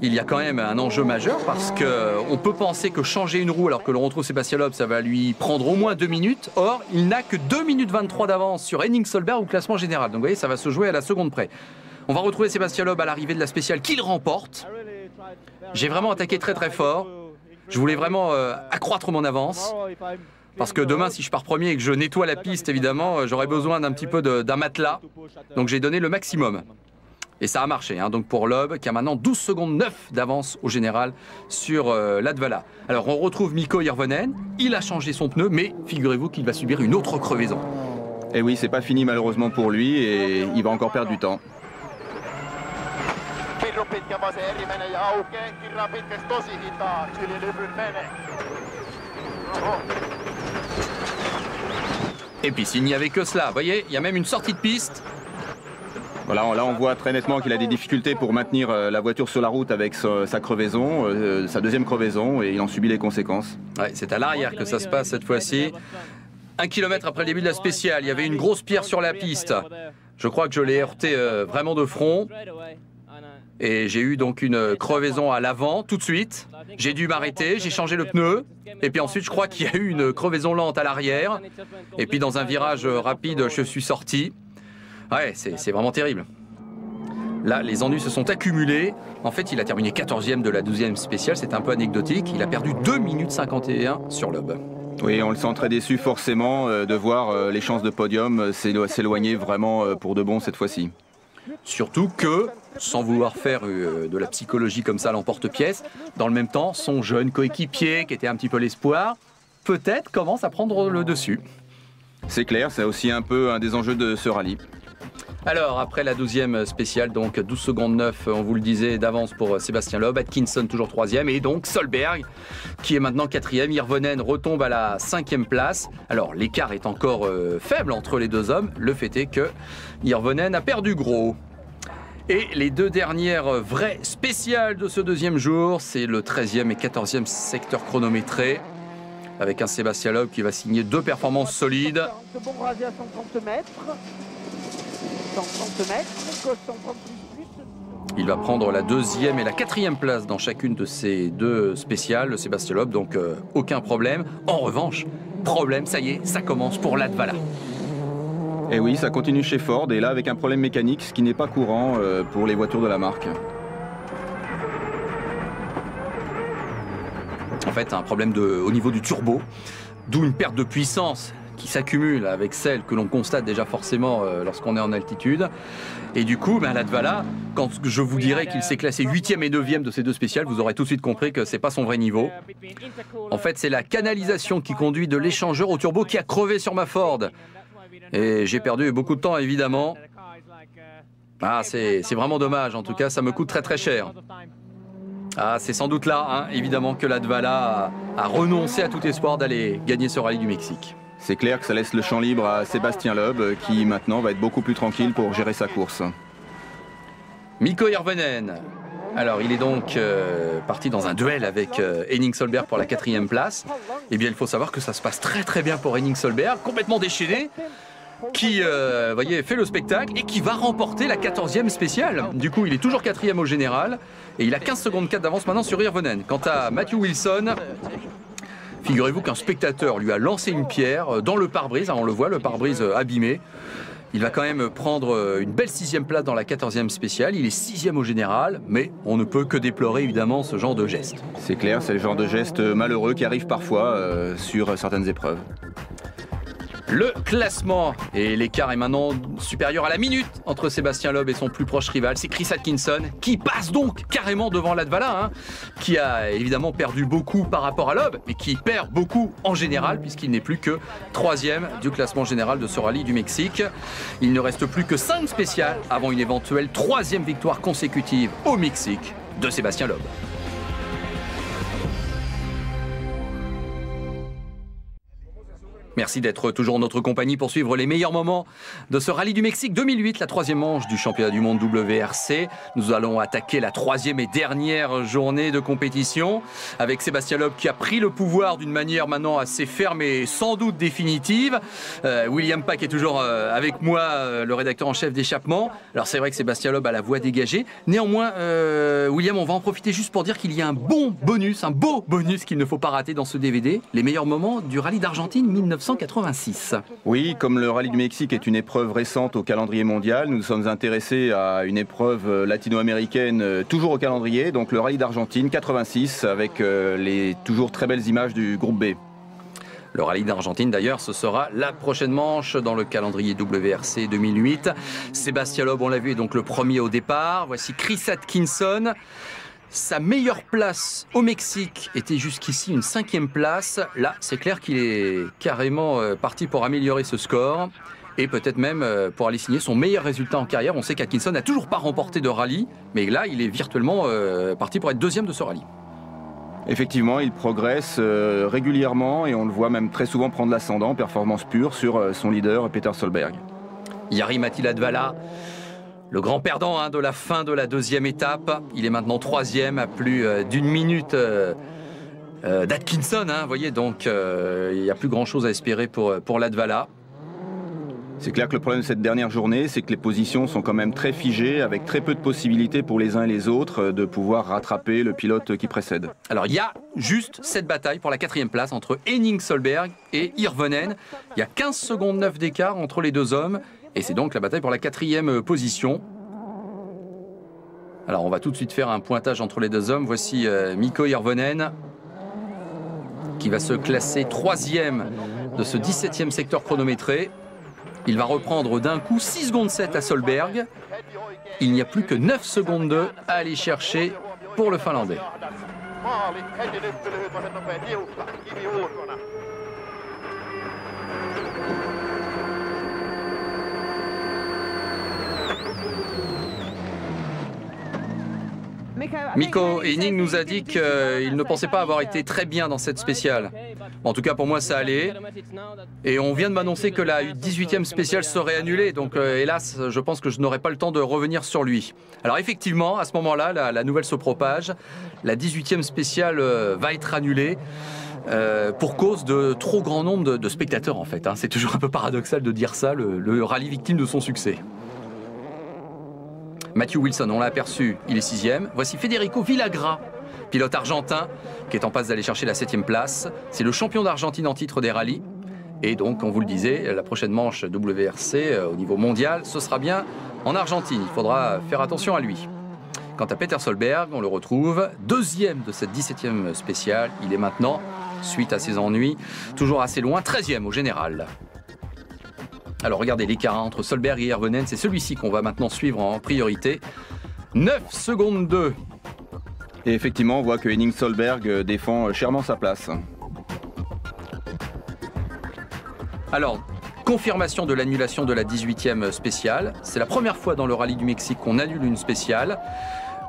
il y a quand même un enjeu majeur, parce qu'on peut penser que changer une roue alors que l'on retrouve Sébastien Loeb, ça va lui prendre au moins 2 minutes. Or, il n'a que 2 minutes 23 d'avance sur Henning Solberg au classement général. Donc vous voyez, ça va se jouer à la seconde près. On va retrouver Sébastien Loeb à l'arrivée de la spéciale qu'il remporte. J'ai vraiment attaqué très très fort. Je voulais vraiment accroître mon avance. Parce que demain, si je pars premier et que je nettoie la piste, évidemment, j'aurai besoin d'un petit peu d'un matelas. Donc j'ai donné le maximum. Et ça a marché, hein. Donc pour Loeb, qui a maintenant 12 secondes 9 d'avance au général sur Latvala. Alors on retrouve Mikko Hirvonen, il a changé son pneu, mais figurez-vous qu'il va subir une autre crevaison. Et oui, c'est pas fini malheureusement pour lui et il va encore perdre du temps. Et puis s'il n'y avait que cela, vous voyez, il y a même une sortie de piste. Voilà, là on voit très nettement qu'il a des difficultés pour maintenir la voiture sur la route avec sa crevaison, sa deuxième crevaison, et il en subit les conséquences. Ouais, c'est à l'arrière que ça se passe cette fois-ci. 1 kilomètre après le début de la spéciale, il y avait une grosse pierre sur la piste. Je crois que je l'ai heurté vraiment de front. Et j'ai eu donc une crevaison à l'avant tout de suite. J'ai dû m'arrêter, j'ai changé le pneu. Et puis ensuite, je crois qu'il y a eu une crevaison lente à l'arrière. Et puis dans un virage rapide, je suis sorti. Ouais, c'est vraiment terrible. Là, les ennuis se sont accumulés. En fait, il a terminé 14e de la 12e spéciale. C'est un peu anecdotique. Il a perdu 2 minutes 51 sur Loeb. Oui, on le sent très déçu forcément de voir les chances de podium s'éloigner vraiment pour de bon cette fois-ci. Surtout que, sans vouloir faire de la psychologie comme ça à l'emporte-pièce, dans le même temps, son jeune coéquipier, qui était un petit peu l'espoir, peut-être commence à prendre le dessus. C'est clair, c'est aussi un peu un des enjeux de ce rallye. Alors, après la 12e spéciale, donc 12 secondes 9, on vous le disait, d'avance pour Sébastien Loeb, Atkinson toujours 3e, et donc Solberg, qui est maintenant 4e. Hirvonen retombe à la 5e place. Alors, l'écart est encore faible entre les deux hommes. Le fait est que Hirvonen a perdu gros. Et les deux dernières vraies spéciales de ce deuxième jour, c'est le 13e et 14e secteur chronométré, avec un Sébastien Loeb qui va signer 2 performances solides. Bon rasé à 130 mètres. 130 mètres, 130 plus. Il va prendre la 2e et la 4e place dans chacune de ces 2 spéciales, Sébastien Loeb, donc aucun problème. En revanche, problème, ça y est, ça commence pour Latvala. Et oui, ça continue chez Ford, et là avec un problème mécanique, ce qui n'est pas courant pour les voitures de la marque. En fait, un problème au niveau du turbo, d'où une perte de puissance qui s'accumule avec celle que l'on constate déjà forcément lorsqu'on est en altitude. Et du coup, Latvala, quand je vous dirai qu'il s'est classé 8e et 9e de ces 2 spéciales, vous aurez tout de suite compris que c'est pas son vrai niveau. En fait, c'est la canalisation qui conduit de l'échangeur au turbo qui a crevé sur ma Ford. Et j'ai perdu beaucoup de temps, évidemment. Ah, c'est vraiment dommage. En tout cas, ça me coûte très très cher. Ah, c'est sans doute là, hein, évidemment, que Latvala a renoncé à tout espoir d'aller gagner ce rallye du Mexique. C'est clair que ça laisse le champ libre à Sébastien Loeb, qui maintenant va être beaucoup plus tranquille pour gérer sa course. Mikko Hirvonen, Alors, il est donc parti dans un duel avec Henning Solberg pour la 4e place. Eh bien, il faut savoir que ça se passe très très bien pour Henning Solberg, complètement déchaîné, qui voyez, fait le spectacle et qui va remporter la 14e spéciale. Du coup, il est toujours 4e au général et il a 15 secondes 4 d'avance maintenant sur Hirvonen. Quant à Matthew Wilson, figurez-vous qu'un spectateur lui a lancé une pierre dans le pare-brise. On le voit, le pare-brise abîmé. Il va quand même prendre une belle 6e place dans la 14e spéciale. Il est 6e au général, mais on ne peut que déplorer évidemment ce genre de geste. C'est clair, c'est le genre de geste malheureux qui arrive parfois sur certaines épreuves. Le classement, et l'écart est maintenant supérieur à la minute entre Sébastien Loeb et son plus proche rival, c'est Chris Atkinson qui passe donc carrément devant Latvala, qui a évidemment perdu beaucoup par rapport à Loeb, mais qui perd beaucoup en général puisqu'il n'est plus que 3e du classement général de ce rallye du Mexique. Il ne reste plus que 5 spéciales avant une éventuelle 3e victoire consécutive au Mexique de Sébastien Loeb. Merci d'être toujours en notre compagnie pour suivre les meilleurs moments de ce rallye du Mexique 2008, la 3e manche du championnat du monde WRC. Nous allons attaquer la 3e et dernière journée de compétition avec Sébastien Loeb qui a pris le pouvoir d'une manière maintenant assez ferme et sans doute définitive. William Pack est toujours avec moi, le rédacteur en chef d'Échappement. Alors c'est vrai que Sébastien Loeb a la voix dégagée. Néanmoins, William, on va en profiter juste pour dire qu'il y a un bon bonus, un beau bonus qu'il ne faut pas rater dans ce DVD. Les meilleurs moments du rallye d'Argentine 1986. Oui, comme le rallye du Mexique est une épreuve récente au calendrier mondial, nous sommes intéressés à une épreuve latino-américaine toujours au calendrier, donc le rallye d'Argentine 86 avec les toujours très belles images du groupe B. Le rallye d'Argentine d'ailleurs, ce sera la prochaine manche dans le calendrier WRC 2008. Sébastien Loeb, on l'a vu, est donc le premier au départ. Voici Chris Atkinson. Sa meilleure place au Mexique était jusqu'ici une 5e place. Là, c'est clair qu'il est carrément parti pour améliorer ce score et peut-être même pour aller signer son meilleur résultat en carrière. On sait qu'Atkinson n'a toujours pas remporté de rallye, mais là, il est virtuellement parti pour être 2e de ce rallye. Effectivement, il progresse régulièrement et on le voit même très souvent prendre l'ascendant, performance pure, sur son leader Peter Solberg. Jari-Matti Latvala, le grand perdant de la fin de la 2e étape. Il est maintenant 3e à plus d'une minute d'Atkinson. Vous voyez, donc il n'y a plus grand-chose à espérer pour Latvala. C'est clair que le problème de cette dernière journée, c'est que les positions sont quand même très figées, avec très peu de possibilités pour les uns et les autres de pouvoir rattraper le pilote qui précède. Alors il y a juste cette bataille pour la 4e place entre Henning Solberg et Hirvonen. Il y a 15 secondes 9 d'écart entre les deux hommes. Et c'est donc la bataille pour la 4e position. Alors on va tout de suite faire un pointage entre les deux hommes. Voici Mikko Hirvonen qui va se classer 3e de ce 17e secteur chronométré. Il va reprendre d'un coup 6 secondes 7 à Solberg. Il n'y a plus que 9 secondes 2 à aller chercher pour le Finlandais. Mikko Henning nous a dit qu'il ne pensait pas avoir été très bien dans cette spéciale. En tout cas, pour moi, ça allait. Et on vient de m'annoncer que la 18e spéciale serait annulée. Donc, hélas, je pense que je n'aurai pas le temps de revenir sur lui. Alors, effectivement, à ce moment-là, la nouvelle se propage. La 18e spéciale va être annulée. Pour cause de trop grand nombre de spectateurs, en fait. C'est toujours un peu paradoxal de dire ça, le rallye victime de son succès. Matthew Wilson, on l'a aperçu, il est 6e. Voici Federico Villagra, pilote argentin, qui est en passe d'aller chercher la 7e place. C'est le champion d'Argentine en titre des rallyes. Et donc, on vous le disait, la prochaine manche WRC au niveau mondial, ce sera bien en Argentine. Il faudra faire attention à lui. Quant à Peter Solberg, on le retrouve 2e de cette 17e spéciale. Il est maintenant, suite à ses ennuis, toujours assez loin, 13e au général. Alors regardez l'écart entre Solberg et Hirvonen, c'est celui-ci qu'on va maintenant suivre en priorité. 9 secondes 2. Et effectivement, on voit que Henning Solberg défend chèrement sa place. Alors, confirmation de l'annulation de la 18e spéciale. C'est la première fois dans le rallye du Mexique qu'on annule une spéciale.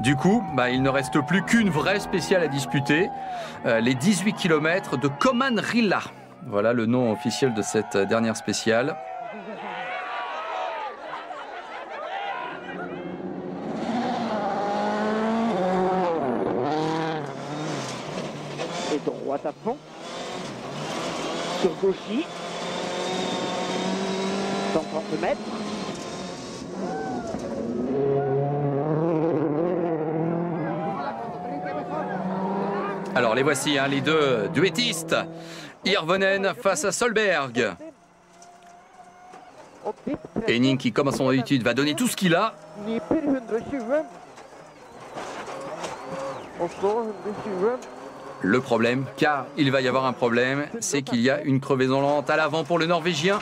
Du coup, il ne reste plus qu'une vraie spéciale à disputer. Les 18 km de Comanrilla. Voilà le nom officiel de cette dernière spéciale. droite à fond. Sur Gauchy. 130 mètres. Alors les voici, hein, les deux duettistes. Hirvonen face à Solberg. Henning qui, comme à son habitude, va donner tout ce qu'il a. Le problème, car il va y avoir un problème, c'est qu'il y a une crevaison lente à l'avant pour le Norvégien.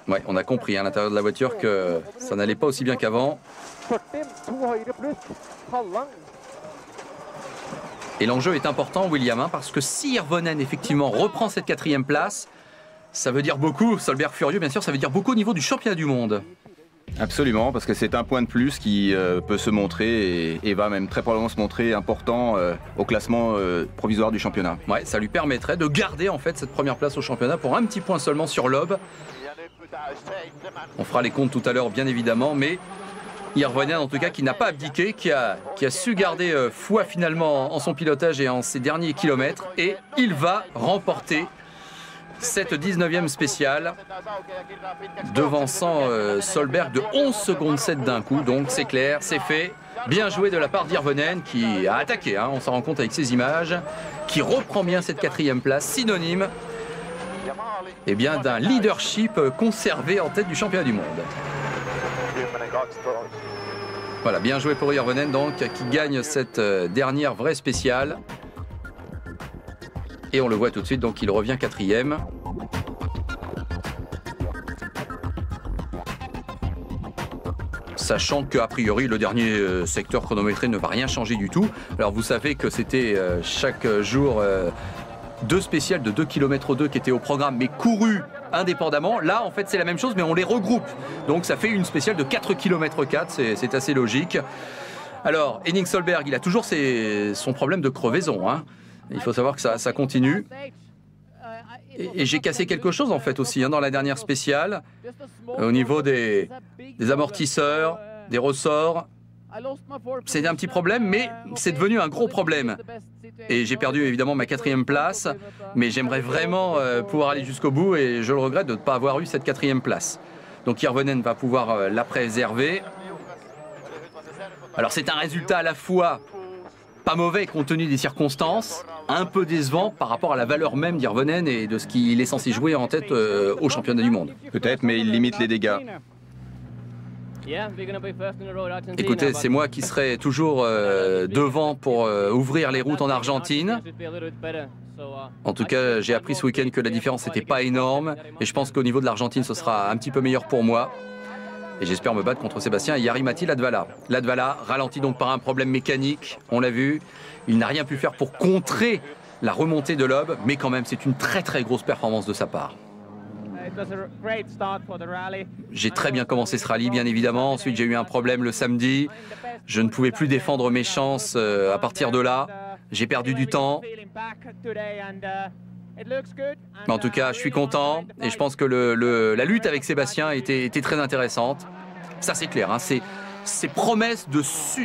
Ouais, on a compris à l'intérieur de la voiture que ça n'allait pas aussi bien qu'avant. Et l'enjeu est important, William, hein, parce que si Hirvonen effectivement reprend cette 4e place, ça veut dire beaucoup, Solberg furieux bien sûr, ça veut dire beaucoup au niveau du championnat du monde. Absolument, parce que c'est un point de plus qui peut se montrer et va même très probablement se montrer important au classement provisoire du championnat. Ouais, ça lui permettrait de garder en fait cette première place au championnat pour un petit point seulement sur Loeb. On fera les comptes tout à l'heure bien évidemment, mais Hirvonen en tout cas qui n'a pas abdiqué, qui a su garder foi finalement en son pilotage et en ses derniers kilomètres, et il va remporter cette 19e spéciale, devançant Solberg de 11 secondes 7 d'un coup. Donc c'est clair, c'est fait. Bien joué de la part d'Hirvonen qui a attaqué, hein, on s'en rend compte avec ces images, qui reprend bien cette 4e place, synonyme bien, d'un leadership conservé en tête du championnat du monde. Voilà, bien joué pour Hirvonen donc, qui gagne cette dernière vraie spéciale. Et on le voit tout de suite, donc il revient 4e. Sachant qu'a priori, le dernier secteur chronométré ne va rien changer du tout. Alors vous savez que c'était chaque jour 2 spéciales de 2 km 2 qui étaient au programme, mais courues indépendamment. Là, en fait, c'est la même chose, mais on les regroupe. Donc ça fait une spéciale de 4 km 4, c'est assez logique. Alors, Henning Solberg, il a toujours son problème de crevaison, hein. Il faut savoir que ça continue. Et j'ai cassé quelque chose en fait aussi, hein, dans la dernière spéciale, au niveau des amortisseurs, des ressorts. C'est un petit problème, mais c'est devenu un gros problème. Et j'ai perdu évidemment ma 4e place, mais j'aimerais vraiment pouvoir aller jusqu'au bout, et je le regrette de ne pas avoir eu cette 4e place. Donc Hirvonen va pouvoir la préserver. Alors c'est un résultat à la fois pas mauvais compte tenu des circonstances, un peu décevant par rapport à la valeur même d'Hirvonen et de ce qu'il est censé jouer en tête au championnat du monde. Peut-être, mais il limite les dégâts. Écoutez, c'est moi qui serai toujours devant pour ouvrir les routes en Argentine. En tout cas, j'ai appris ce week-end que la différence n'était pas énorme, et je pense qu'au niveau de l'Argentine, ce sera un petit peu meilleur pour moi. Et j'espère me battre contre Sébastien et Jari-Matti Latvala. Latvala ralenti donc par un problème mécanique, on l'a vu. Il n'a rien pu faire pour contrer la remontée de Loeb, mais quand même, c'est une très très grosse performance de sa part. J'ai très bien commencé ce rallye, bien évidemment. Ensuite, j'ai eu un problème le samedi. Je ne pouvais plus défendre mes chances à partir de là. J'ai perdu du temps. Mais en tout cas, je suis content et je pense que la lutte avec Sébastien était très intéressante. Ça, c'est clair, hein, c'est promesse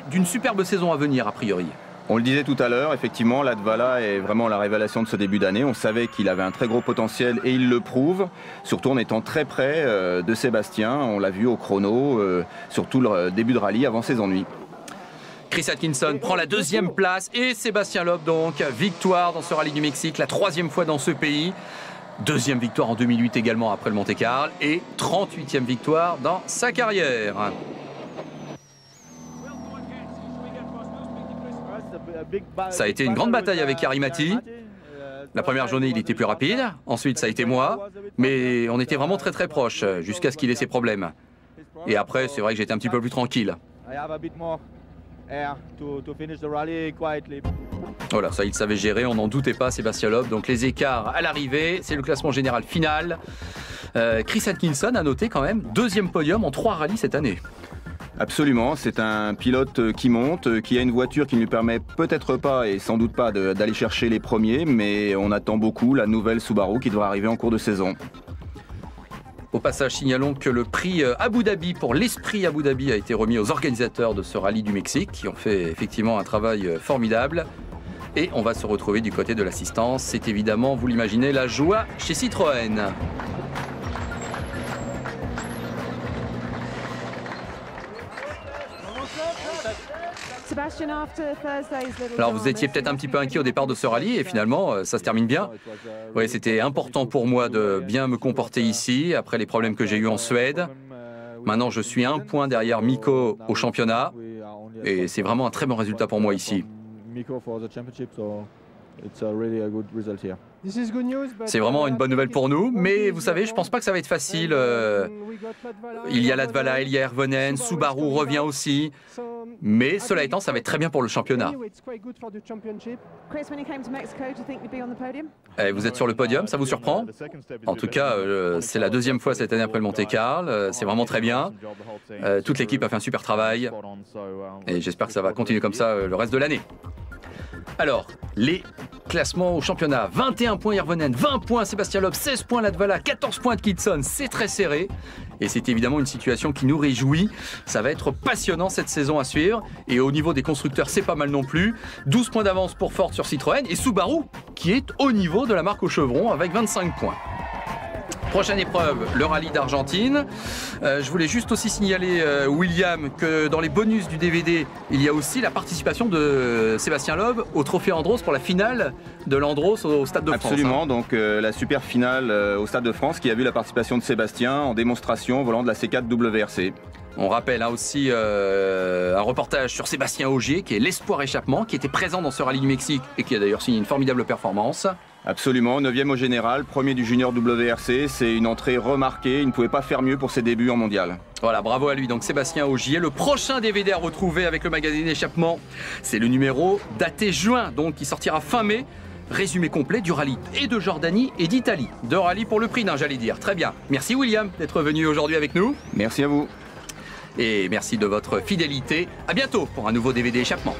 d'une superbe saison à venir, a priori. On le disait tout à l'heure, effectivement, Latvala est vraiment la révélation de ce début d'année. On savait qu'il avait un très gros potentiel et il le prouve, surtout en étant très près de Sébastien. On l'a vu au chrono, surtout le début de rallye avant ses ennuis. Chris Atkinson prend la 2e place et Sébastien Loeb donc victoire dans ce rallye du Mexique, la 3e fois dans ce pays. 2e victoire en 2008 également après le Monte-Carlo et 38e victoire dans sa carrière. Ça a été une grande bataille avec Jari-Matti. La première journée, il était plus rapide. Ensuite, ça a été moi. Mais on était vraiment très très proches jusqu'à ce qu'il ait ses problèmes. Et après, c'est vrai que j'étais un petit peu plus tranquille. Voilà, ça il savait gérer, on n'en doutait pas, Sébastien Loeb. Donc les écarts à l'arrivée, c'est le classement général final. Chris Atkinson a noté quand même 2e podium en 3 rallyes cette année. Absolument, c'est un pilote qui monte, qui a une voiture qui ne lui permet peut-être pas et sans doute pas d'aller chercher les premiers, mais on attend beaucoup la nouvelle Subaru qui devrait arriver en cours de saison. Au passage, signalons que le prix Abu Dhabi pour l'Esprit Abu Dhabi a été remis aux organisateurs de ce rallye du Mexique qui ont fait effectivement un travail formidable. Et on va se retrouver du côté de l'assistance. C'est évidemment, vous l'imaginez, la joie chez Citroën. Alors vous étiez peut-être un petit peu inquiet au départ de ce rallye et finalement ça se termine bien. Oui, c'était important pour moi de bien me comporter ici après les problèmes que j'ai eus en Suède. Maintenant je suis 1 point derrière Mikko au championnat et c'est vraiment un très bon résultat pour moi ici. C'est vraiment une bonne nouvelle pour nous, mais vous savez, je pense pas que ça va être facile. Il y a Latvala, il y a Ervonen, Subaru revient aussi. Mais cela étant, ça va être très bien pour le championnat. Vous êtes sur le podium, ça vous surprend? En tout cas, c'est la 2e fois cette année après le Monte-Carlo. C'est vraiment très bien. Toute l'équipe a fait un super travail. Et j'espère que ça va continuer comme ça le reste de l'année. Alors, les classements au championnat. 21 points Ervonen, 20 points Sébastien Loeb, 16 points Latvala, 14 points de Kitson. C'est très serré. Et c'est évidemment une situation qui nous réjouit. Ça va être passionnant cette saison à suivre. Et au niveau des constructeurs, c'est pas mal non plus. 12 points d'avance pour Ford sur Citroën. Et Subaru, qui est au niveau de la marque au chevron avec 25 points. Prochaine épreuve, le rallye d'Argentine. Je voulais juste aussi signaler, William, que dans les bonus du DVD, il y a aussi la participation de Sébastien Loeb au Trophée Andros pour la finale de l'Andros au Stade de France. Absolument, donc la super finale au Stade de France qui a vu la participation de Sébastien en démonstration au volant de la C4 WRC. On rappelle aussi un reportage sur Sébastien Ogier, qui est l'espoir échappement, qui était présent dans ce rallye du Mexique et qui a d'ailleurs signé une formidable performance. Absolument, 9e au général, 1er du junior WRC, c'est une entrée remarquée, il ne pouvait pas faire mieux pour ses débuts en mondial. Voilà, bravo à lui, donc Sébastien Ogier. Le prochain DVD à retrouver avec le magazine Échappement, c'est le numéro daté juin, donc qui sortira fin mai. Résumé complet du rallye et de Jordanie et d'Italie. 2 rallyes pour le prix d'un, j'allais dire. Très bien. Merci William d'être venu aujourd'hui avec nous. Merci à vous. Et merci de votre fidélité. À bientôt pour un nouveau DVD Échappement.